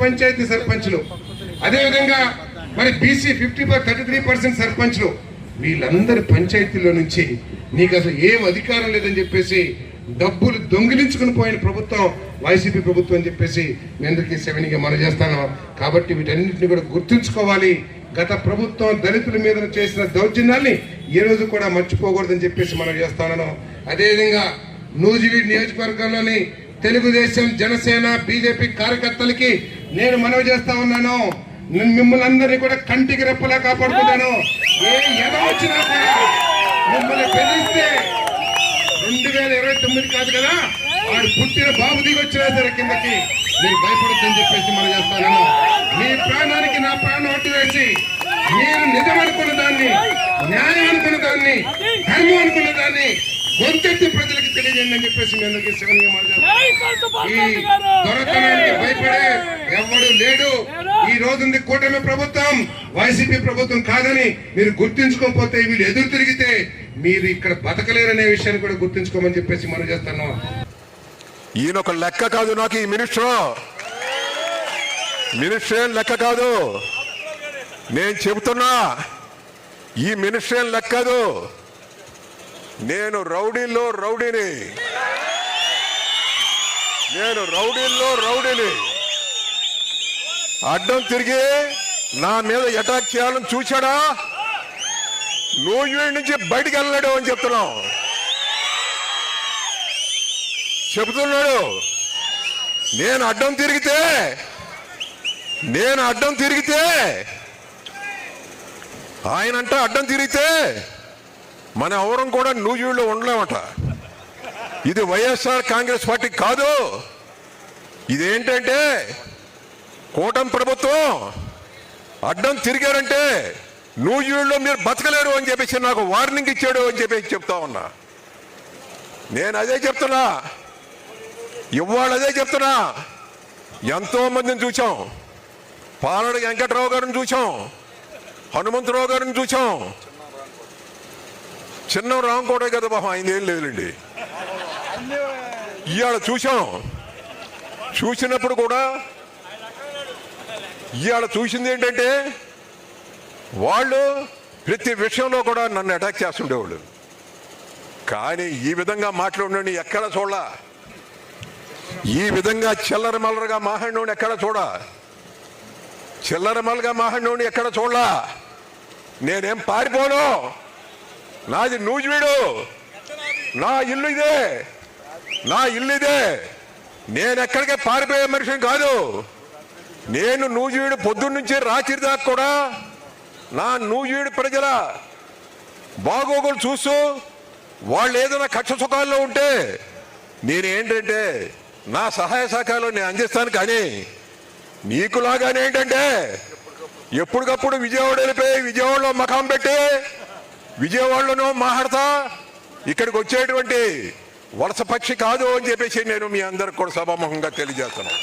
పంచాయతీ సర్పంచ్లు, అదేవిధంగా మరి బీసీ 33% సర్పంచ్లు, వీళ్ళందరి పంచాయతీలో నుంచి నీకు అసలు ఏం అధికారం లేదని చెప్పేసి డబ్బులు దొంగిలించుకుని పోయిన ప్రభుత్వం వైసీపీ ప్రభుత్వం అని చెప్పేసి మీ అందరికీ సెవెన్గా మనం చేస్తాను. కాబట్టి వీటన్నింటినీ కూడా గుర్తుంచుకోవాలి. గత ప్రభుత్వం దళితుల మీద చేసిన దౌర్జన్యాల్ని ఏ రోజు కూడా మర్చిపోకూడదని చెప్పేసి మనం చేస్తాను. అదేవిధంగా నూజివీడు నియోజకవర్గంలోని తెలుగుదేశం, జనసేన, బీజేపీ కార్యకర్తలకి నేను మనవి చేస్తా ఉన్నాను, మిమ్మల్ని అందరినీ కూడా కంటికి రెప్పలా కాపాడుకుంటాను. ఏ ఎద వచ్చినా కూడా మిమ్మల్ని బెదిరిస్తే 2029 కాదు కదా, వాడు పుట్టిన బాబు దిగి వచ్చినా సరే కిందకి మీరు భయపడొద్దని చెప్పేసి మనం చేస్తాను. మీ ప్రాణానికి నా ప్రాణం ఒట్టు వేసి మీరు నిజం అనుకున్న దాన్ని, న్యాయం అనుకున్న దాన్ని, ధర్మం అనుకున్న దాన్ని గొంతెత్తి ప్రజలకు తెలియజేయండి అని చెప్పేసి మీ అందరికీ శివన్గా మాట్లాడుతున్నాను. ఈ దొరకడానికి భయపడే ఎవడు లేడు. ఈ రోజుంది కూటమి ప్రభుత్వం, వైసీపీ ప్రభుత్వం కాదని మీరు గుర్తించుకోకపోతే, వీళ్ళు ఎదురు తిరిగితే మీరు ఇక్కడ బతకలేరనే విషయాన్ని కూడా గుర్తించుకోమని చెప్పేసి మనం చేస్తున్నాం. ఈయన ఒక లెక్క కాదు నాకు, ఈ మినిస్టర్ ఏం లెక్క కాదు. నేను చెబుతున్నా, ఈ మినిస్టర్ ఏం లెక్క కాదు. నేను రౌడీల్లో రౌడీని, అడ్డం తిరిగి నా మీద అటాక్ చేయాలని చూశాడా, నూజివీడు నుంచి బయటికి వెళ్ళాడు అని చెబుతున్నాడు. నేను అడ్డం తిరిగితే ఆయనంట అడ్డం తిరిగితే మన ఎవరం కూడా నూజివీడులో ఉండలేమట. ఇది వైఎస్ఆర్ కాంగ్రెస్ పార్టీ కాదు. ఇదేంటంటే కూటమి ప్రభుత్వం. అడ్డం తిరిగారంటే నూజివీడులో మీరు బతకలేరు అని చెప్పేసి నాకు వార్నింగ్ ఇచ్చాడు అని చెప్పేసి చెప్తా ఉన్నా. నేను అదే చెప్తున్నా, ఇవాళ అదే చెప్తున్నా. ఎంతో మందిని చూసాం. పాలడు వెంకట్రావు గారిని చూసాం, హనుమంతరావు గారిని చూసాం, చిన్న రామ్ కూడా కదా బాబు, ఆయన ఏం లేదులేండి. ఇవాళ చూసినప్పుడు కూడా ఇవాళ చూసింది ఏంటంటే వాళ్ళు ప్రతి విషయంలో కూడా నన్ను అటాక్ చేస్తుండేవాళ్ళు. కానీ ఈ విధంగా మాట్లాడినోడిని ఎక్కడ చూడ, ఈ విధంగా చిల్లరమల్లరగా మాట్లాడినోడిని ఎక్కడ చూడ. నేనేం పారిపోను. నాది నూజివీడు, నా ఇల్లు ఇదే. నేను ఎక్కడికే పారిపోయే మనిషిని కాదు. నేను నూజివీడు పొద్దున్న నుంచి రాత్రి దాకా కూడా నా నూజివీడు ప్రజల బాగోగులు చూస్తూ వాళ్ళు ఏదైనా కక్ష సుఖాల్లో ఉంటే నేనేంటంటే నా సహాయ సహకారాలు నేను అందిస్తాను. కానీ నీకులాగానే ఏంటంటే ఎప్పటికప్పుడు విజయవాడ వెళ్ళిపోయి విజయవాడలో మకాం పెట్టి విజయవాడలోనో మాట్లాడతా ఇక్కడికి వచ్చేటువంటి వలస పక్షి కాదు అని చెప్పేసి నేను మీ అందరికి కూడా సభాముఖంగా తెలియజేస్తున్నాను.